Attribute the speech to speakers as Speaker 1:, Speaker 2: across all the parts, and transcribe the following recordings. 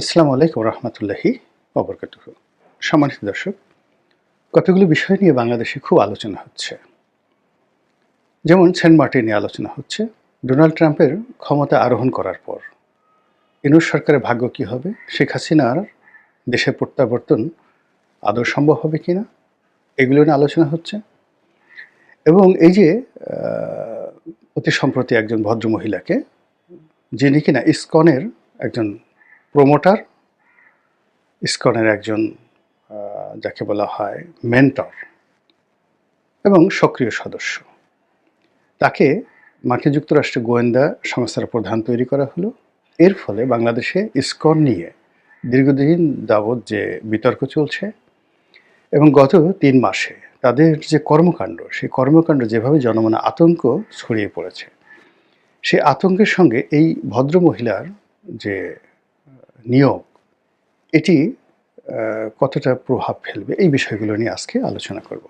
Speaker 1: আসসালামু আলাইকুম রহমতুল্লাহি ওবরকাতুহ। সম্মানিত দর্শক, কতগুলো বিষয় নিয়ে বাংলাদেশে খুব আলোচনা হচ্ছে। যেমন সেন্ট মার্টিন নিয়ে আলোচনা হচ্ছে। ডোনাল্ড ট্রাম্পের ক্ষমতা আরোহণ করার পর ইউনূস সরকারের ভাগ্য কী হবে, শেখ হাসিনার দেশে প্রত্যাবর্তন আদৌ সম্ভব হবে কিনা, এগুলো নিয়ে আলোচনা হচ্ছে। এবং এই যে অতি সম্প্রতি একজন ভদ্রমহিলাকে, যিনি কিনা ইসকনের একজন প্রমোটার, ইসকনের একজন যাকে বলা হয় মেন্টর এবং সক্রিয় সদস্য, তাকে মার্কিন যুক্তরাষ্ট্রের গোয়েন্দা সংস্থার প্রধান তৈরি করা হলো। এর ফলে বাংলাদেশে ইসকন নিয়ে দীর্ঘদিন যাবৎ যে বিতর্ক চলছে এবং গত ৩ মাসে তাদের যে কর্মকাণ্ড, সেই কর্মকাণ্ড যেভাবে জনমনে আতঙ্ক ছড়িয়ে পড়েছে, সেই আতঙ্কের সঙ্গে এই ভদ্রমহিলার যে নিয়োগ, এটি কতটা প্রভাব ফেলবে, এই বিষয়গুলো নিয়ে আজকে আলোচনা করব।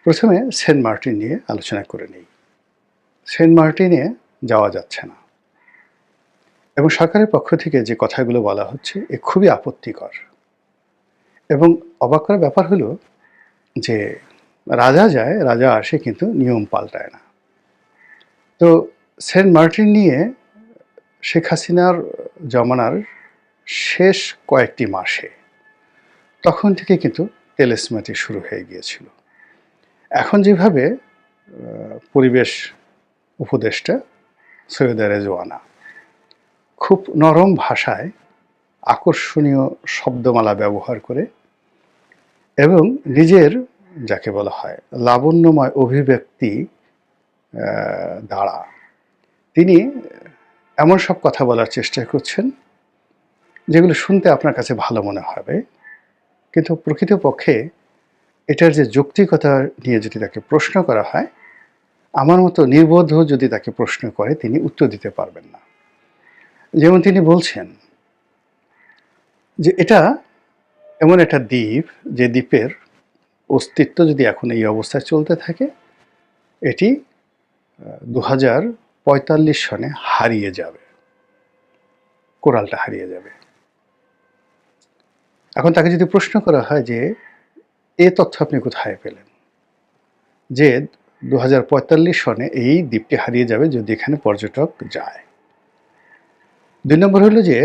Speaker 1: প্রথমে সেন্ট মার্টিন নিয়ে আলোচনা করে নিই। সেন্ট মার্টিনে যাওয়া যাচ্ছে না এবং সরকারের পক্ষ থেকে যে কথাগুলো বলা হচ্ছে এ খুবই আপত্তিকর। এবং অবাক করার ব্যাপার হলো যে রাজা যায়, রাজা আসে, কিন্তু নিয়ম পাল্টায় না। তো সেন্ট মার্টিন নিয়ে শেখ হাসিনার জমানার শেষ কয়েকটি মাসে তখন থেকে কিন্তু তেলেস্মাটি শুরু হয়ে গিয়েছিল। এখন যেভাবে পরিবেশ উপদেষ্টা সৈয়দা রেজওয়ানা খুব নরম ভাষায় আকর্ষণীয় শব্দমালা ব্যবহার করে এবং নিজের যাকে বলা হয় লাবণ্যময় অভিব্যক্তি দ্বারা তিনি এমন সব কথা বলার চেষ্টা করছেন যেগুলো শুনতে আপনার কাছে ভালো মনে হবে, কিন্তু প্রকৃতপক্ষে এটার যে যৌক্তিকতা নিয়ে যদি তাকে প্রশ্ন করা হয়, আমার মতো নির্বোধ যদি তাকে প্রশ্ন করে, তিনি উত্তর দিতে পারবেন না। যেমন তিনি বলছেন যে এটা এমন একটা দ্বীপ, যে দ্বীপের অস্তিত্ব যদি এখন এই অবস্থায় চলতে থাকে, এটি 2045 সনে হারিয়ে যাবে, কোরালটা হারিয়ে যাবে। এখন তাকে যদি প্রশ্ন করা হয় যে এ তথ্য আপনি কোথায় পেলেন, যে 2045 সনে এই দ্বীপটি হারিয়ে যাবে যদি এখানে পর্যটক যায়। 2 নম্বর হলো যে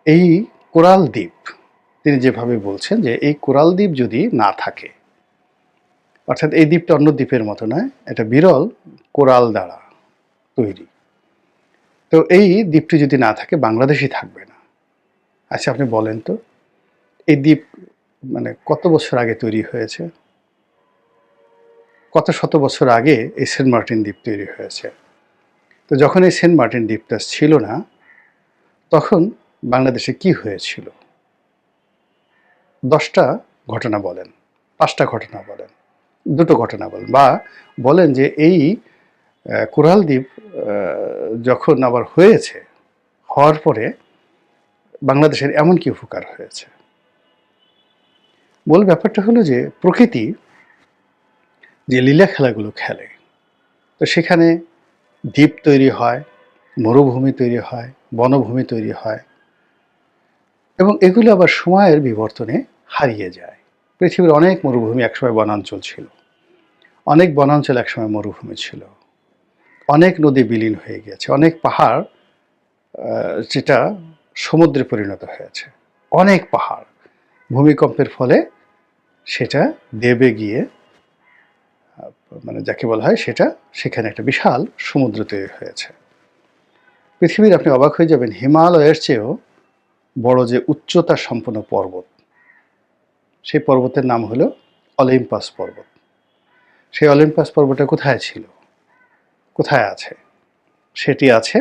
Speaker 1: এই কোরাল দ্বীপ, তিনি যেভাবে বলছেন যে এই কোরাল দ্বীপ যদি না থাকে, অর্থাৎ এই দ্বীপটা অন্য দ্বীপের মতো নয়, এটা বিরল কোরাল দ্বারা তৈরি। তো এই দ্বীপটি যদি না থাকে, বাংলাদেশই থাকবে না। আচ্ছা, আপনি বলেন তো, এই দ্বীপ মানে কত বছর আগে তৈরি হয়েছে? কত শত বছর আগে এই সেন্ট মার্টিন দ্বীপ তৈরি হয়েছে। তো যখন এই সেন্ট মার্টিন দ্বীপটা ছিল না, তখন বাংলাদেশে কি হয়েছিল? 10টা ঘটনা বলেন, 5টা ঘটনা বলেন, 2টো ঘটনা বলেন, বা বলেন যে এই কোরাল দ্বীপ যখন আবার হয়েছে, হওয়ার পরে বাংলাদেশের এমন কি উপকার হয়েছে। মূল ব্যাপারটা হলো যে প্রকৃতি যে লীলা খেলাগুলো খেলে, তো সেখানে দ্বীপ তৈরি হয়, মরুভূমি তৈরি হয়, বনভূমি তৈরি হয়, এবং এগুলো আবার সময়ের বিবর্তনে হারিয়ে যায়। পৃথিবীর অনেক মরুভূমি একসময় বনাঞ্চল ছিল, অনেক বনাঞ্চল একসময় মরুভূমি ছিল, অনেক নদী বিলীন হয়ে গেছে, অনেক পাহাড় যেটা সমুদ্রে পরিণত হয়েছে, অনেক পাহাড় ভূমিকম্পের ফলে সেটা দেবে গিয়ে, মানে যাকে বলা হয় সেটা, সেখানে একটা বিশাল সমুদ্র তৈরি হয়েছে। পৃথিবীর, আপনি অবাক হয়ে যাবেন, হিমালয়ের চেয়েও বড় যে উচ্চতা সম্পন্ন পর্বত, সেই পর্বতের নাম হলো অলিম্পাস পর্বত। সেই অলিম্পাস পর্বতটা কোথায় ছিল, কোথায় আছে? সেটি আছে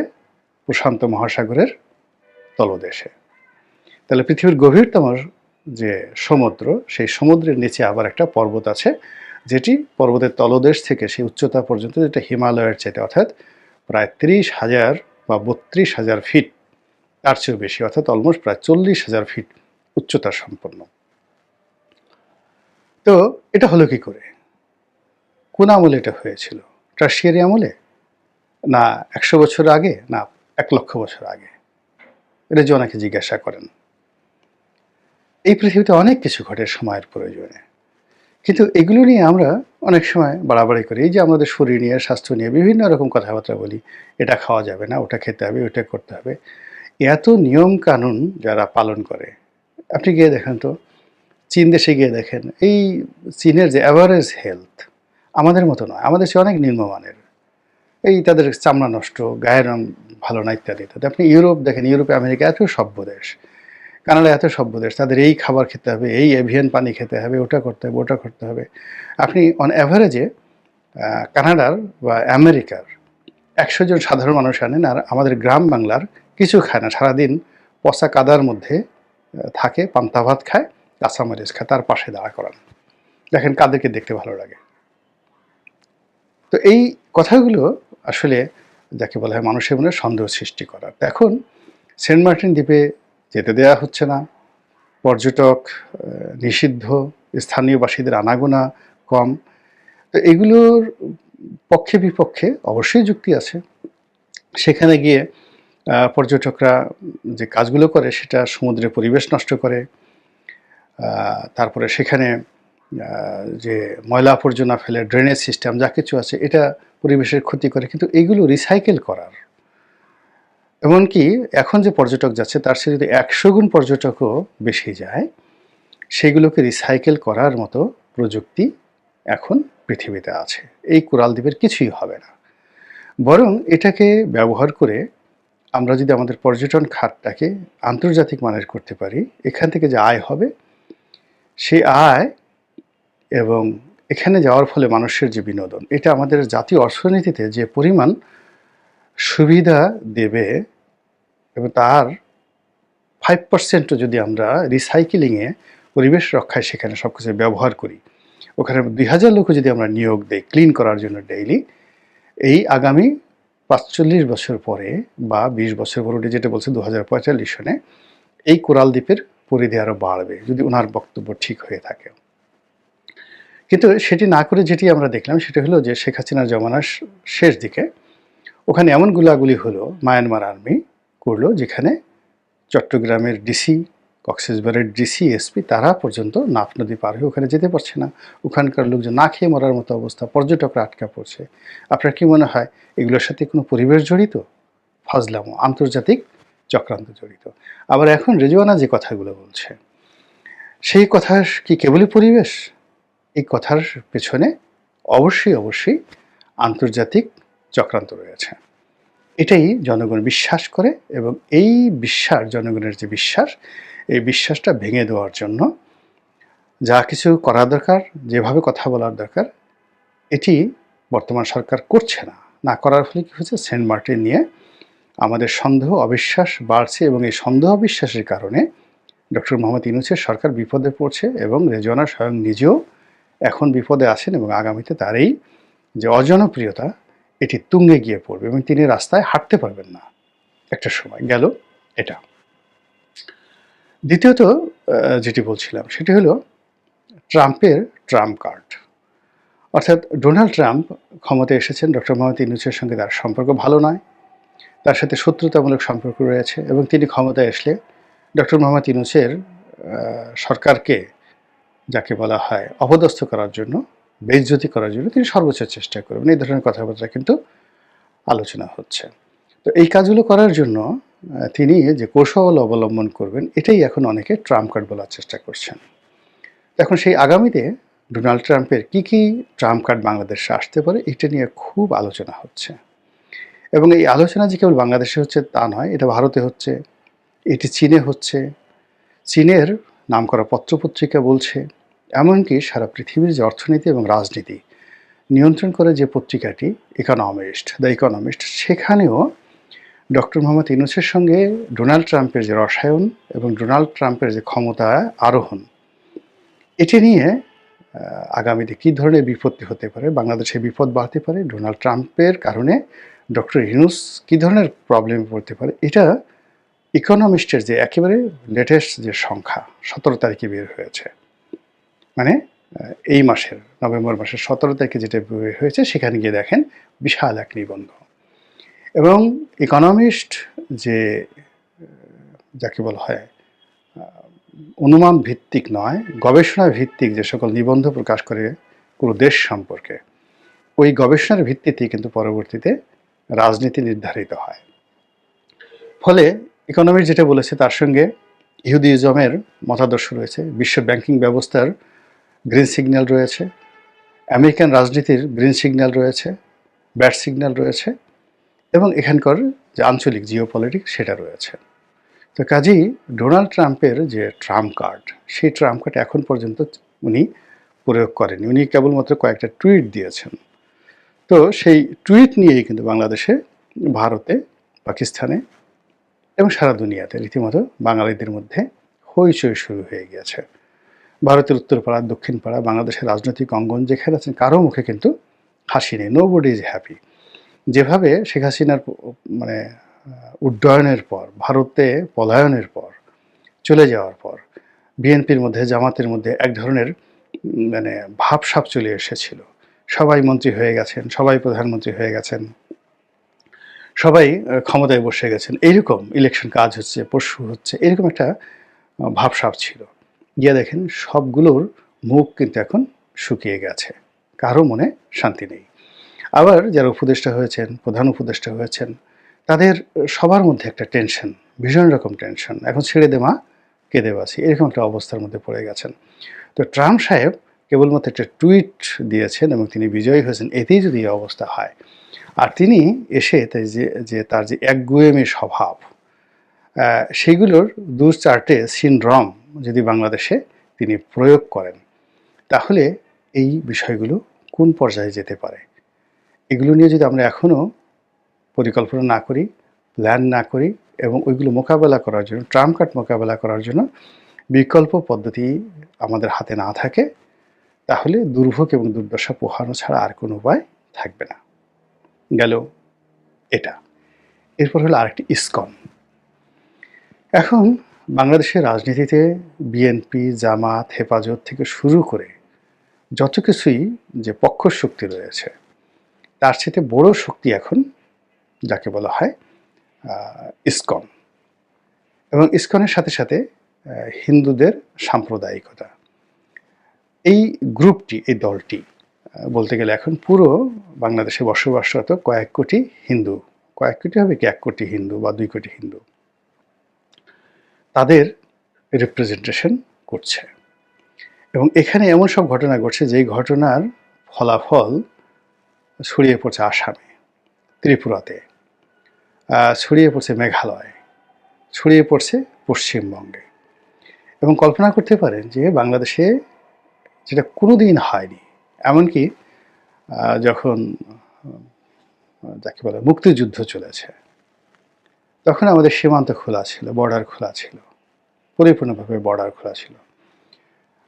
Speaker 1: প্রশান্ত মহাসাগরের তলদেশে। তাহলে পৃথিবীর গভীরতম যে সমুদ্র, সেই সমুদ্রের নিচে আবার একটা পর্বত আছে, যেটি পর্বতের তলদেশ থেকে সেই উচ্চতা পর্যন্ত, যেটা হিমালয়ের চাইতে অর্থাৎ প্রায় 30,000 বা 32,000 ফিট, তার চেয়েও বেশি, অর্থাৎ অলমোস্ট প্রায় 40,000 ফিট উচ্চতা সম্পন্ন। তো এটা হলো কি করে, কোন আমলে এটা হয়েছিল? টারশিয়ারি আমলে, না 100 বছর আগে, না 1 লক্ষ বছর আগে? রেজওয়ানাকে জিজ্ঞাসা করেন। এই পৃথিবীতে অনেক কিছু ঘটে সময়ের প্রয়োজনে, কিন্তু এগুলো নিয়ে আমরা অনেক সময় বাড়াবাড়ি করি। এই যে আমাদের শরীর নিয়ে, স্বাস্থ্য নিয়ে বিভিন্ন রকম কথাবার্তা বলি, এটা খাওয়া যাবে না, ওটা খেতে হবে, ওটা করতে হবে। এত নিয়ম কানুন যারা পালন করে, আপনি গিয়ে দেখেন তো, চীন দেশে গিয়ে দেখেন, এই চীনের যে অ্যাভারেজ হেলথ আমাদের মতো নয়, আমাদের চেয়ে অনেক নিম্নমানের। এই তাদের চামড়া নষ্ট, গায়ের রং ভালো না, ইত্যাদি ইত্যাদি। আপনি ইউরোপ দেখেন, ইউরোপে আমেরিকা এত সভ্য দেশ, কানাডা এত সভ্য দেশ, তাদের এই খাবার খেতে হবে, এই এভিয়ান পানি খেতে হবে, ওটা করতে হবে, ওটা করতে হবে। আপনি অন অ্যাভারেজে কানাডার বা আমেরিকার ১০০ জন সাধারণ মানুষ আনেন, আর আমাদের গ্রাম বাংলার কিছু খায় না, সারাদিন পচা কাদার মধ্যে থাকে, পান্তা ভাত খায়, কাঁচামরিচ খায়, তার পাশে দাঁড়া করান। দেখেন কাদেরকে দেখতে ভালো লাগে। তো এই কথাগুলো আসলে যাকে বলা হয় মানুষের মনে সন্দেহ সৃষ্টি করার। এখন সেন্ট মার্টিন দ্বীপে যেতে দেওয়া হচ্ছে না, পর্যটক নিষিদ্ধ, স্থানীয় বাসীদের আনাগোনা কম। তো এগুলোর পক্ষে বিপক্ষে অবশ্যই যুক্তি আছে। সেখানে গিয়ে পর্যটকরা যে কাজগুলো করে সেটা সমুদ্রের পরিবেশ নষ্ট করে, তারপরে সেখানে যে ময়লা আবর্জনা ফেলে, ড্রেনেজ সিস্টেম যা কিছু আছে এটা পরিবেশের ক্ষতি করে। কিন্তু এইগুলো রিসাইকেল করার, এমনকি এখন যে পর্যটক যাচ্ছে তার চেয়ে যদি ১০০ গুণ পর্যটকও বেশি যায়, সেগুলোকে রিসাইকেল করার মতো প্রযুক্তি এখন পৃথিবীতে আছে। এই কোরাল দ্বীপের কিছুই হবে না, বরং এটাকে ব্যবহার করে আমরা যদি আমাদের পর্যটন খাতটাকে আন্তর্জাতিক মানের করতে পারি, এখান থেকে যে আয় হবে, সেই আয় এবং এখানে যাওয়ার ফলে মানুষের যে বিনোদন, এটা আমাদের জাতীয় অর্থনীতিতে যে পরিমাণ সুবিধা দেবে, এবং তার 5% যদি আমরা রিসাইকেলিংয়ে, পরিবেশ রক্ষায় সেখানে সব কিছু ব্যবহার করি, ওখানে ২০০০ লোকও যদি আমরা নিয়োগ দেই ক্লিন করার জন্য ডেইলি, এই আগামী ৪৫ বছর পরে বা ২০ বছর পরে, উনি যেটা বলছে ২০৪৫ সনে, এই কোরাল দ্বীপের পরিধি আরও বাড়বে যদি ওনার বক্তব্য ঠিক হয়ে থাকে। কিন্তু সেটি না করে যেটি আমরা দেখলাম সেটা হলো যে শেখ হাসিনার জমানার শেষ দিকে ওখানে এমন গুলাগুলি হলো, মায়ানমার আর্মি করলো, যেখানে চট্টগ্রামের ডিসি, কক্সবাজারের ডিসি, এসপি তারা পর্যন্ত নাফ নদী পার হয়ে ওখানে যেতে পারছে না। ওখানকার লোকজন না খেয়ে মরার মতো অবস্থা, পর্যটকরা আটকা পড়ছে। আপনার কি মনে হয় এগুলোর সাথে কোনো পরিবেশ জড়িত? ফাজলামো, আন্তর্জাতিক চক্রান্ত জড়িত। আবার এখন রেজওয়ানা যে কথাগুলো বলছে, সেই কথা কি কেবলই পরিবেশ? এই কথার পেছনে অবশ্যই আন্তর্জাতিক চক্রান্ত রয়েছে। এটাই জনগণ বিশ্বাস করে, এবং এই বিশ্বাস, জনগণের যে বিশ্বাস, এই বিশ্বাসটা ভেঙে দেওয়ার জন্য যা কিছু করা দরকার, যেভাবে কথা বলার দরকার, এটি বর্তমান সরকার করছে না। না করার ফলে কী হচ্ছে, সেন্ট মার্টিন নিয়ে আমাদের সন্দেহ অবিশ্বাস বাড়ছে, এবং এই সন্দেহ অবিশ্বাসের কারণে ডক্টর মোহাম্মদ ইউনূসের সরকার বিপদে পড়ছে, এবং রেজওয়ানা স্বয়ং নিজেও এখন বিপদে আছেন, এবং আগামীতে তার এই যে অজনপ্রিয়তা, এটি তুঙ্গে গিয়ে পড়বে এবং তিনি রাস্তায় হাঁটতে পারবেন না একটা সময়। গেল এটা। দ্বিতীয়ত যেটি বলছিলাম সেটি হলো ট্রাম্পের ট্রাম্প কার্ড। অর্থাৎ ডোনাল্ড ট্রাম্প ক্ষমতায় এসেছেন, ডক্টর মোহাম্মদ ইউনূসের সঙ্গে তার সম্পর্ক ভালো নয়, তার সাথে শত্রুতামূলক সম্পর্ক রয়েছে, এবং তিনি ক্ষমতায় আসলে ডক্টর মোহাম্মদ ইউনূসের সরকারকে, যাকে বলা হয় অপদস্থ করার জন্য, বেইজ্জতি করার জন্য তিনি সর্বোচ্চ চেষ্টা করবেন। এই ধরনের কথাবার্তা কিন্তু আলোচনা হচ্ছে। তো এই কাজগুলো করার জন্য তিনি যে কৌশল অবলম্বন করবেন, এটাই এখন অনেকে ট্রাম্প কার্ড বলার চেষ্টা করছেন। এখন সেই আগামীতে ডোনাল্ড ট্রাম্পের কি ট্রাম্প কার্ড বাংলাদেশে আসতে পারে, এটা নিয়ে খুব আলোচনা হচ্ছে। এবং এই আলোচনা যে কেবল বাংলাদেশে হচ্ছে তা নয়, এটা ভারতে হচ্ছে, এটি চীনে হচ্ছে, চীনের নামকরা পত্রপত্রিকা বলছে, এমনকি সারা পৃথিবীর যে অর্থনীতি এবং রাজনীতি নিয়ন্ত্রণ করে যে পত্রিকাটি দ্য ইকোনমিস্ট, সেখানেও ডক্টর মোহাম্মদ ইউনূসের সঙ্গে ডোনাল্ড ট্রাম্পের যে রসায়ন এবং ডোনাল্ড ট্রাম্পের যে ক্ষমতা আরোহণ, এটি নিয়ে আগামীতে কী ধরনের বিপত্তি হতে পারে, বাংলাদেশে বিপদ বাড়তে পারে, ডোনাল্ড ট্রাম্পের কারণে ডক্টর ইউনূস কী ধরনের প্রবলেমে পড়তে পারে, এটা ইকোনমিস্টের যে একেবারে লেটেস্ট যে সংখ্যা 17 তারিখে বের হয়েছে, মানে এই মাসের নভেম্বর মাসের 17 তারিখে যেটা বের হয়েছে, সেখানে গিয়ে দেখেন বিশাল এক নিবন্ধ। এবং ইকোনমিস্ট যে যাকে বলা হয় অনুমান ভিত্তিক নয়, গবেষণা ভিত্তিক যে সকল নিবন্ধ প্রকাশ করে কোনো দেশ সম্পর্কে, ওই গবেষণার ভিত্তিতেই কিন্তু পরবর্তীতে রাজনীতি নির্ধারিত হয়। ফলে ইকোনমিস্ট যেটা বলেছে তার সঙ্গে ইহুদিজমের মতাদর্শ রয়েছে, বিশ্ব ব্যাংকিং ব্যবস্থার গ্রিন সিগন্যাল রয়েছে, আমেরিকান রাজনীতির গ্রিন সিগন্যাল রয়েছে, ব্যাড সিগন্যাল রয়েছে, এবং এখানকার যে আঞ্চলিক জিওপলিটিক্স সেটা রয়েছে। তো কাজেই ডোনাল্ড ট্রাম্পের যে ট্রাম্প কার্ড, সেই ট্রাম্প কার্ড এখন পর্যন্ত উনি প্রয়োগ করেনি। উনি কেবলমাত্র কয়েকটা টুইট দিয়েছেন। তো সেই টুইট নিয়েই কিন্তু বাংলাদেশে, ভারতে, পাকিস্তানে এবং সারা দুনিয়াতে রীতিমতো বাঙালিদের মধ্যে হইচই শুরু হয়ে গিয়েছে। ভারতের উত্তরপাড়া, দক্ষিণ পাড়া, বাংলাদেশের রাজনৈতিক অঙ্গন যেখানে আছেন, কারো মুখে কিন্তু হাসি নেই। Nobody is happy. যেভাবে শেখ হাসিনার মানে উড্ডয়নের পর, ভারতে পলায়নের পর, চলে যাওয়ার পর বিএনপির মধ্যে, জামাতের মধ্যে এক ধরনের মানে ভাবসাব চলে এসেছিল। সবাই মন্ত্রী হয়ে গেছেন, সবাই প্রধানমন্ত্রী হয়ে গেছেন, সবাই ক্ষমতায় বসে গেছেন, এইরকম ইলেকশন কাজ হচ্ছে, পরশু হচ্ছে, এরকম একটা ভাবসাব ছিল। গিয়ে দেখেন সবগুলোর মুখ কিন্তু এখন শুকিয়ে গেছে, কারো মনে শান্তি নেই। আবার যারা উপদেষ্টা হয়েছেন, প্রধান উপদেষ্টা হয়েছেন, তাদের সবার মধ্যে একটা টেনশন, ভীষণ রকম টেনশন। এখন ছেড়ে দে মা, কেঁদে বাসি, এরকম একটা অবস্থার মধ্যে পড়ে গেছেন। তো ট্রাম্প সাহেব কেবলমাত্র একটা টুইট দিয়েছেন এবং তিনি বিজয়ী হয়েছেন, এতেই যদি এই অবস্থা হয়। আর তিনি এসে তার যে একগুঁয়েমি স্বভাব, সেগুলোর দু চারটে সিনড্রোম যদি বাংলাদেশে তিনি প্রয়োগ করেন, তাহলে এই বিষয়গুলো কোন পর্যায়ে যেতে পারে, এগুলো নিয়ে যদি আমরা এখনও পরিকল্পনা না করি, প্ল্যান না করি, এবং ওইগুলো মোকাবেলা করার জন্য, ট্রাম্প কার্ড মোকাবেলা করার জন্য বিকল্প পদ্ধতি আমাদের হাতে না থাকে, তাহলে দুর্ভোগ এবং দুর্দশা পোহানো ছাড়া আর কোনো উপায় থাকবে না। গেল এটা। এরপর হলো আরেকটি ইসকন। এখন বাংলাদেশের রাজনীতিতে বিএনপি, জামাত, হেফাজত থেকে শুরু করে যত কিছুই যে পক্ষ শক্তি রয়েছে, তার সাথে বড় শক্তি এখন যাকে বলা হয় ইসকন। এবং ইসকনের সাথে সাথে হিন্দুদের সাম্প্রদায়িকতা। এই গ্রুপটি, এই দলটি বলতে গেলে এখন পুরো বাংলাদেশে বসবাসরত কয়েক কোটি হিন্দু, কয়েক কোটি হবে কি 1 কোটি হিন্দু বা 2 কোটি হিন্দু, তাদের রিপ্রেজেন্টেশন করছে। এবং এখানে এমন সব ঘটনা ঘটছে যেই ঘটনার ফলাফল ছড়িয়ে পড়ছে আসামে, ত্রিপুরাতে, ছড়িয়ে পড়ছে মেঘালয়, ছড়িয়ে পড়ছে পশ্চিমবঙ্গে। এবং কল্পনা করতে পারেন যে বাংলাদেশে যেটা কোনোদিন হয়নি, এমনকি যখন যাকে বলে মুক্তিযুদ্ধ চলেছে, তখন আমাদের সীমান্ত খোলা ছিল, বর্ডার খোলা ছিল, পরিপূর্ণভাবে বর্ডার খোলা ছিল।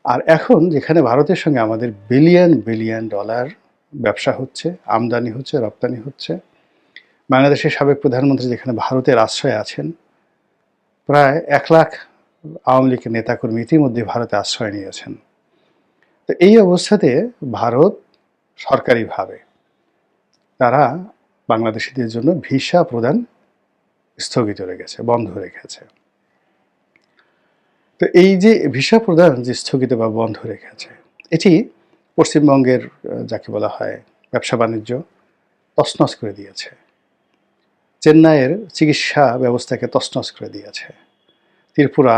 Speaker 1: আর এখন যেখানে ভারতের সঙ্গে আমাদের বিলিয়ন বিলিয়ন ডলার ব্যবসা হচ্ছে, আমদানি হচ্ছে, রপ্তানি হচ্ছে, বাংলাদেশের সাবেক প্রধানমন্ত্রী যেখানে ভারতের আশ্রয়ে আছেন, প্রায় 1 লাখ আওয়ামী লীগের নেতাকর্মী ইতিমধ্যে ভারতে আশ্রয় নিয়েছেন। তো এই অবস্থাতে ভারত সরকারিভাবে তারা বাংলাদেশিদের জন্য ভিসা প্রদান স্থগিত রেখেছে, বন্ধ রেখেছে। তো এই যে ভিসা প্রদান যে স্থগিত বা বন্ধ রেখেছে, এটি পশ্চিমবঙ্গের যাকে বলা হয় ব্যবসা বাণিজ্য তছনছ করে দিয়েছে। চেন্নাইয়ের চিকিৎসা ব্যবস্থাকে তছনছ করে দিয়েছে। ত্রিপুরা,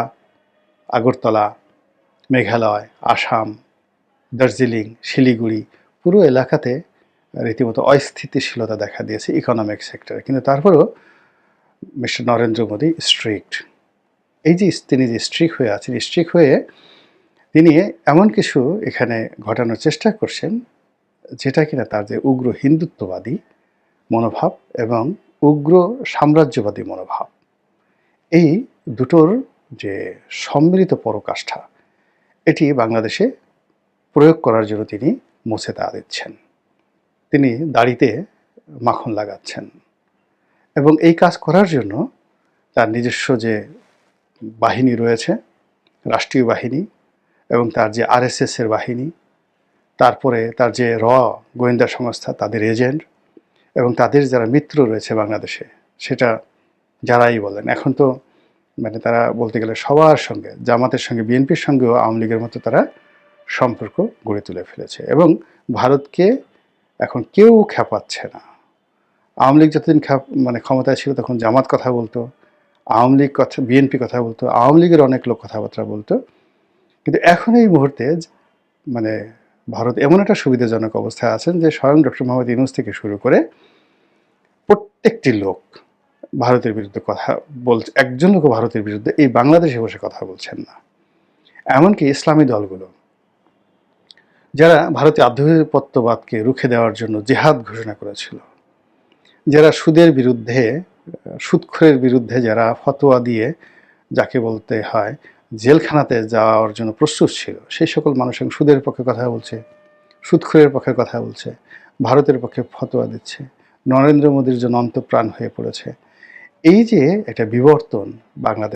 Speaker 1: আগরতলা, মেঘালয়, আসাম, দার্জিলিং, শিলিগুড়ি, পুরো এলাকাতে রীতিমতো অস্থিতিশীলতা দেখা দিয়েছে ইকোনমিক সেক্টরে। কিন্তু তারপরেও মিস্টার নরেন্দ্র মোদী স্ট্রিক্ট। এই যে তিনি যে স্ট্রিক্ট হয়ে আছেন, স্ট্রিক্ট হয়ে তিনি এমন কিছু এখানে ঘটানোর চেষ্টা করছেন যেটা কিনা তার যে উগ্র হিন্দুত্ববাদী মনোভাব এবং উগ্র সাম্রাজ্যবাদী মনোভাব, এই দুটোর যে সম্মিলিত পরাকাষ্ঠা, এটি বাংলাদেশে প্রয়োগ করার জন্য তিনি মোছেতা দিচ্ছেন। তিনি দাড়িতে মাখন লাগাচ্ছেন এবং এই কাজ করার জন্য তার নিজস্ব যে বাহিনী রয়েছে, রাষ্ট্রীয় বাহিনী, এবং তার যে আরএসএসের বাহিনী, তারপরে তার যে গোয়েন্দা সংস্থা, তাদের এজেন্ট, এবং তাদের যারা মিত্র রয়েছে বাংলাদেশে, সেটা যারাই বলেন। এখন তো মানে তারা বলতে গেলে সবার সঙ্গে, জামাতের সঙ্গে, বিএনপির সঙ্গেও আওয়ামী লীগের মতো তারা সম্পর্ক গড়ে তুলে ফেলেছে এবং ভারতকে এখন কেউ খেপাচ্ছে না। আওয়ামী লীগ যতদিন মানে ক্ষমতায় ছিল তখন জামাত কথা বলতো, আওয়ামী লীগ কথা, বিএনপি কথা বলতো, আওয়ামী লীগের অনেক লোক কথাবার্তা বলতো। কিন্তু এখন এই মুহূর্তে মানে ভারত এমন একটা সুবিধাজনক অবস্থায় আছেন যে স্বয়ং ডক্টর মোহাম্মদ ইউনূস থেকে শুরু করে প্রত্যেকটি লোক ভারতের বিরুদ্ধে কথা বলছে। একজন লোক ভারতের বিরুদ্ধে এই বাংলাদেশে বসে কথা বলছেন না। এমনকি ইসলামী দলগুলো যারা ভারতীয় আধিপত্যবাদকে রুখে দেওয়ার জন্য জেহাদ ঘোষণা করেছিল, যারা সুদের বিরুদ্ধে, সুদখোরের বিরুদ্ধে যারা ফতোয়া দিয়ে যাকে বলতে হয় জেলখানাতে যাওয়ার জন্য প্রস্তুত ছিল, সেই সকল মানুষ সুদের পক্ষে কথা বলছে, সুদখোরের পক্ষে কথা বলছে, ভারতের পক্ষে ফতোয়া দিচ্ছে, নরেন্দ্র মোদীর জন্য অন্তঃপ্রাণ হয়ে পড়েছে। এই যে একটা বিবর্তন বাংলাদেশ